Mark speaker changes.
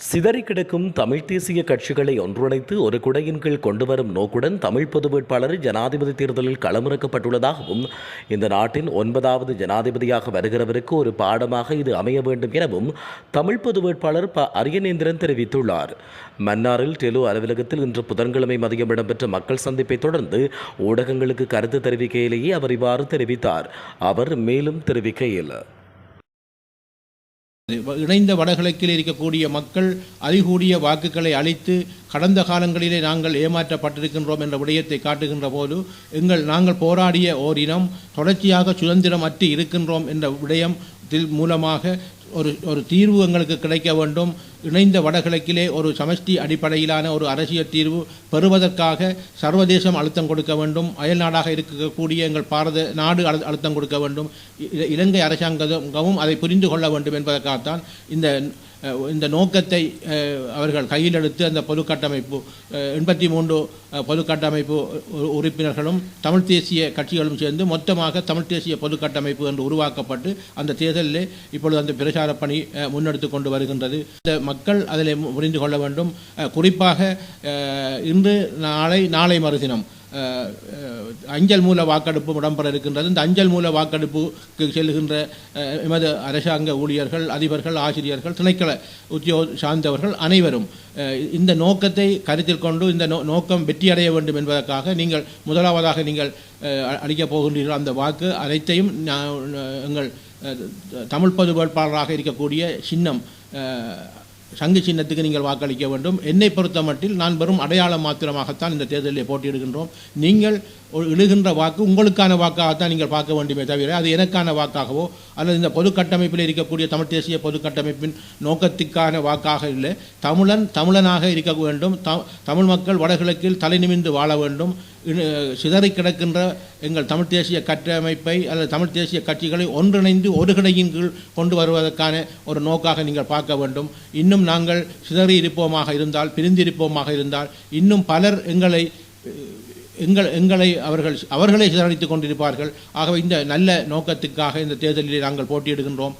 Speaker 1: சிதறி கிடக்கும் தமிழ் தேசிய கட்சிகளை ஒன்றிணைத்து ஒரு குடையின் கீழ் கொண்டுவரும் நோக்குடன் தமிழ் பொது வேட்பாளர் ஜனாதிபதி தேர்தலில் களமிறக்கப்பட்டுள்ளதாகவும் இந்த நாட்டின் 9வது ஜனாதிபதியாக வருகிறவருக்கு ஒரு பாடமாக இது அமைய வேண்டும் எனவும் தமிழ் பொது வேட்பாளர் அரியநேந்திரன் தெரிவித்துள்ளார். மன்னாரில் டெலோ அலுவலகத்தில் இன்று புதன்கிழமை மதியம் இடம்பெற்ற மக்கள் சந்திப்பை தொடர்ந்து ஊடகங்களுக்கு கருத்து தெரிவிக்கையிலேயே அவர் இவ்வாறு தெரிவித்தார். அவர் மேலும் தெரிவிக்கையில்,
Speaker 2: இணைந்த வடகிழக்கில் இருக்கக்கூடிய மக்கள் அதிகூடிய வாக்குகளை அளித்து கடந்த காலங்களிலே நாங்கள் ஏமாற்றப்பட்டிருக்கின்றோம் என்ற விடயத்தை காட்டுகின்ற போது நாங்கள் போராடிய ஓரினம் தொடர்ச்சியாக சுதந்திரம் அற்று இருக்கின்றோம் என்ற விடயத்தின் மூலமாக ஒரு தீர்வு எங்களுக்கு கிடைக்க வேண்டும். இணைந்த வடகிழக்கிலே ஒரு சமஷ்டி அடிப்படையிலான ஒரு அரசியல் தீர்வு பெறுவதற்காக சர்வதேசம் அழுத்தம் கொடுக்க வேண்டும். அயல் நாடாக இருக்கக்கூடிய எங்கள் பாரத நாடு அழுத்தம் கொடுக்க வேண்டும். இலங்கை அரசாங்கமும் அதை புரிந்து கொள்ள வேண்டும் என்பதற்காகத்தான் இந்த நோக்கத்தை அவர்கள் கையில் எடுத்து அந்த பொது கட்டமைப்பு 83 பொது கட்டமைப்பு உறுப்பினர்களும் தமிழ் தேசிய கட்சிகளும் சேர்ந்து மொத்தமாக தமிழ் தேசிய பொது கட்டமைப்பு என்று உருவாக்கப்பட்டு அந்த தேர்தலில் இப்பொழுது அந்த பிரச்சார பணி முன்னெடுத்து கொண்டு வருகின்றது. இந்த மக்கள் அதில் புரிந்து கொள்ள வேண்டும். குறிப்பாக இன்று நாளை மறுதினம் அஞ்சல் மூல வாக்கெடுப்பு இடம்பெற இருக்கின்றது. இந்த அஞ்சல் மூல வாக்கெடுப்புக்கு செல்கின்ற எமது அரசாங்க ஊழியர்கள், அதிபர்கள், ஆசிரியர்கள், திணைக்கள உத்தியோக சார்ந்தவர்கள் அனைவரும் இந்த நோக்கத்தை கருத்தில் கொண்டு இந்த நோக்கம் வெற்றியடைய வேண்டும் என்பதற்காக முதலாவதாக நீங்கள் அளிக்கப் போகின்றீர்கள். அந்த வாக்கு அனைத்தையும் எங்கள் தமிழ் பொது வேட்பாளராக இருக்கக்கூடிய சின்னம் சங்கு சின்னத்துக்கு நீங்கள் வாக்களிக்க வேண்டும். என்னை பொறுத்த மட்டில் நான் வெறும் அடையாளம் மாத்திரமாகத்தான் இந்த தேர்தலில் போட்டியிடுகின்றோம். நீங்கள் இழுகின்ற வாக்கு உங்களுக்கான வாக்காகத்தான் நீங்கள் பார்க்க வேண்டுமே தவிர அது எனக்கான வாக்காகவோ அல்லது இந்த பொது கட்டமைப்பில் இருக்கக்கூடிய தமிழ் தேசிய பொது கட்டமைப்பின் நோக்கத்திற்கான வாக்காக இல்லை. தமிழனாக இருக்க வேண்டும். தமிழ் மக்கள் வடகிழக்கில் தலை நிமிர்ந்து வாழ வேண்டும். சிதறி கிடக்கின்ற எங்கள் தமிழ் தேசிய கட்டமைப்பை அல்லது தமிழ் தேசிய கட்சிகளை ஒன்றிணைந்து ஒரு கிடையின் கீழ் கொண்டு வருவதற்கான ஒரு நோக்காக நீங்கள் பார்க்க வேண்டும். இன்னும் நாங்கள் சிதறி இருப்போமாக இருந்தால், பிரிந்திருப்போமாக இருந்தால் இன்னும் பலர் எங்களை அவர்களை சிதறடித்துக் கொண்டிருப்பார்கள். ஆகவே இந்த நல்ல நோக்கத்துக்காக இந்த தேர்தலில் நாங்கள் போட்டியிடுகின்றோம்.